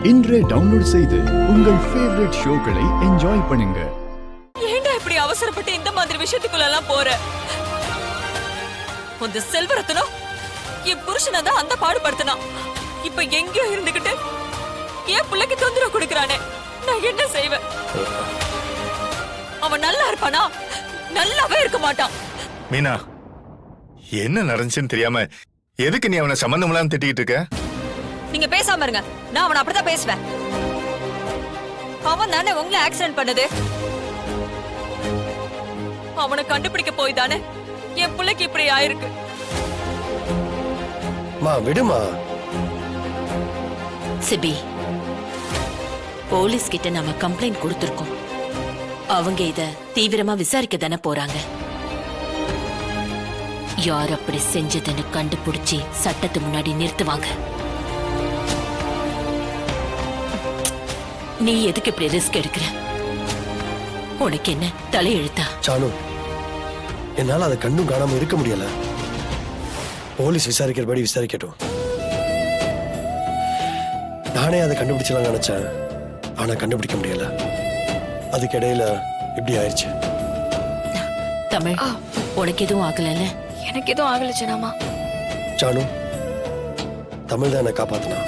இன்றே டவுன்லோட் செய்து உங்கள் ஃபேவரட் ஷோக்களை என்ஜாய் பண்ணுங்க. ஏன்டா இப்படி அவசரப்பட்டு இந்த மாதிரி விஷயத்துக்குள்ள எல்லாம் போற? அந்த செல்வரத்னம் என் புருஷனை தான் அந்த பாடுபடுத்தினான். இப்ப எங்கேயோ இருந்துகிட்டு என் பிள்ளைக்கு தொந்தரவு கொடுக்கறானே, நான் என்ன செய்வேன்? அவன் நல்லா இருப்பானா? நல்லாவே இருக்க மாட்டான். மீனா, என்ன நடந்துச்சுன்னு தெரியாம எதுக்கு நீ அவனை சம்பந்தம் இல்லாம திட்டிக்கிட்டு இருக்க? நீங்க பேசாம இருங்க, நான் அவனை அப்படிதான் பேசுவேன். அவன் தானே உங்களை ஆக்சிடென்ட் பண்ணது. அவனை கண்டுபிடிக்க போய் தானே என் பிள்ளைக்கு இப்படி ஆயிருக்கு. மா விடுமா. சிபி, போலீஸ் கிட்ட நாம கம்ப்ளைண்ட் கொடுத்திருக்கோம். அவங்க இத தீவிரமா விசாரிக்க தானே போறாங்க. யார் அப்படி செஞ்சதுன்னு கண்டுபிடிச்சி சட்டத்து முன்னாடி நிறுத்துவாங்க. நீ எதுக்கு இப்படி ரிஸ்க் எடுக்கிற? உனக்கு என்ன தலையெழுத்தா? சானு, என்னால அதை கண்டும் காணாம இருக்க முடியல. போலீஸ் விசாரிக்கிறபடி விசாரிக்கட்டும். நானே அதை கண்டுபிடிச்சலாம் நினைச்சேன், ஆனா கண்டுபிடிக்க முடியல. அதுக்கு இடையில இப்படி ஆயிடுச்சு. தமிழ், உனக்கு எதுவும் ஆகலல்ல? எனக்கு எதுவும் ஆகல ஜனாமா. சானு, தமிழ் தான் என்னை காப்பாத்தினா.